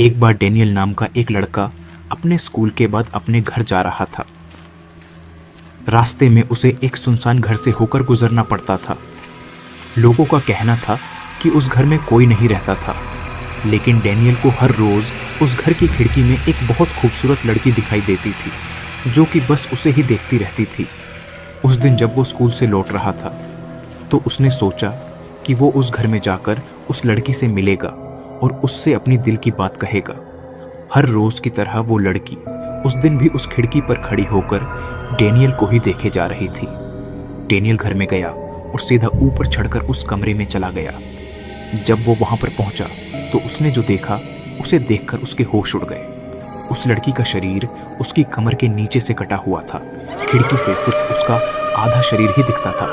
एक बार डेनियल नाम का एक लड़का अपने स्कूल के बाद अपने घर जा रहा था। रास्ते में उसे एक सुनसान घर से होकर गुजरना पड़ता था। लोगों का कहना था कि उस घर में कोई नहीं रहता था, लेकिन डेनियल को हर रोज उस घर की खिड़की में एक बहुत खूबसूरत लड़की दिखाई देती थी, जो कि बस उसे ही देखती रहती थी। उस दिन जब वो स्कूल से लौट रहा था, तो उसने सोचा कि वो उस घर में जाकर उस लड़की से मिलेगा और उससे अपनी दिल की बात कहेगा। हर रोज की तरह वो लड़की उस दिन भी उस खिड़की पर खड़ी होकर डेनियल को ही देखे जा रही थी। डेनियल घर में गया और सीधा ऊपर चढ़कर उस कमरे में चला गया। जब वो वहां पर पहुंचा तो उसने जो देखा उसे देखकर उसके होश उड़ गए। उस लड़की का शरीर उसकी कमर के नीचे से कटा हुआ था। खिड़की से सिर्फ उसका आधा शरीर ही दिखता था,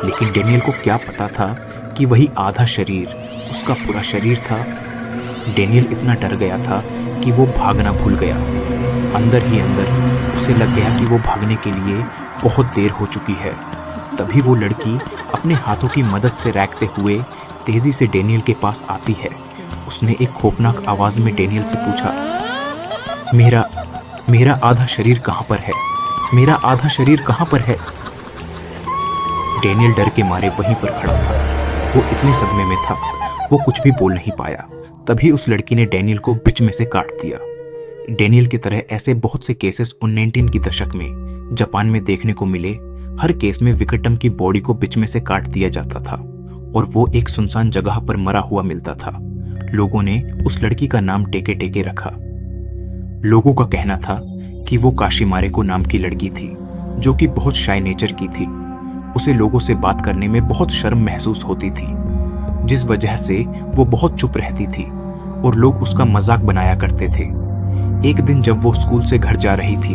लेकिन डेनियल को क्या पता था कि वही आधा शरीर उसका पूरा शरीर था। डेनियल इतना डर गया था कि वो भागना भूल गया। अंदर ही अंदर उसे लग गया कि वो भागने के लिए बहुत देर हो चुकी है। तभी वो लड़की अपने हाथों की मदद से रैकते हुए तेजी से डेनियल के पास आती है। उसने एक खौफनाक आवाज में डेनियल से पूछा, मेरा आधा शरीर कहां पर है? मेरा आधा शरीर कहां पर है? डेनियल डर के मारे वहीं पर खड़ा था। वो इतने सदमे में था, वो कुछ भी बोल नहीं पाया। तभी उस लड़की ने डेनियल को बीच में से काट दिया। डेनियल की तरह ऐसे बहुत से केसेस 19 की दशक में जापान में देखने को मिले। हर केस में विक्टिम की बॉडी को बीच में से काट दिया जाता था और वो एक सुनसान जगह पर मरा हुआ मिलता था। लोगों ने उस लड़की का नाम टेके टेके रखा। लोगों का कहना था कि वो काशिमारे नाम की लड़की थी, जो कि बहुत शाय नेचर की थी। उसे लोगों से बात करने में बहुत शर्म महसूस होती थी, जिस वजह से वो बहुत चुप रहती थी और लोग उसका मजाक बनाया करते थे। एक दिन जब वो स्कूल से घर जा रही थी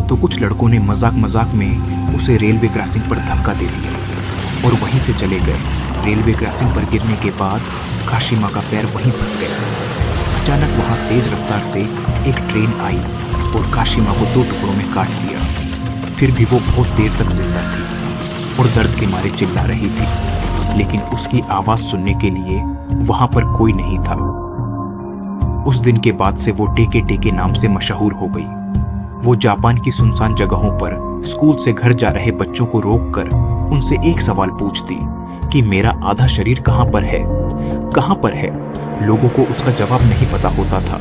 तो कुछ लड़कों ने मजाक में उसे रेलवे क्रॉसिंग पर धक्का दे दिया और वहीं से चले गए। रेलवे क्रॉसिंग पर गिरने के बाद काशिमा का पैर वहीं फंस गया। अचानक वहां तेज रफ्तार से एक ट्रेन आई और काशिमा को 2 टुकड़ों में काट दिया। फिर भी वो बहुत देर तक जिंदा थी और दर्द के मारे चिल्ला रही थी, लेकिन उसकी आवाज सुनने के लिए वहां पर कोई नहीं था। उस दिन के बाद से वो टेके टेके नाम से मशहूर हो गई। वो जापान की सुनसान जगहों पर स्कूल से घर जा रहे बच्चों को रोककर उनसे एक सवाल पूछती कि मेरा आधा शरीर कहां पर है, कहां पर है? लोगों को उसका जवाब नहीं पता होता था,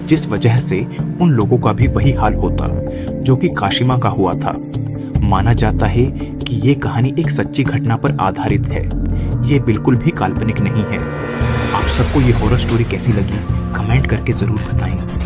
जिस वजह से उन लोगों का भी वही हाल होता जो कि काशिमा का हुआ था। माना जाता है कि ये कहानी एक सच्ची घटना पर आधारित है। ये बिल्कुल भी काल्पनिक नहीं है। आप सबको ये हॉरर स्टोरी कैसी लगी कमेंट करके जरूर बताएं।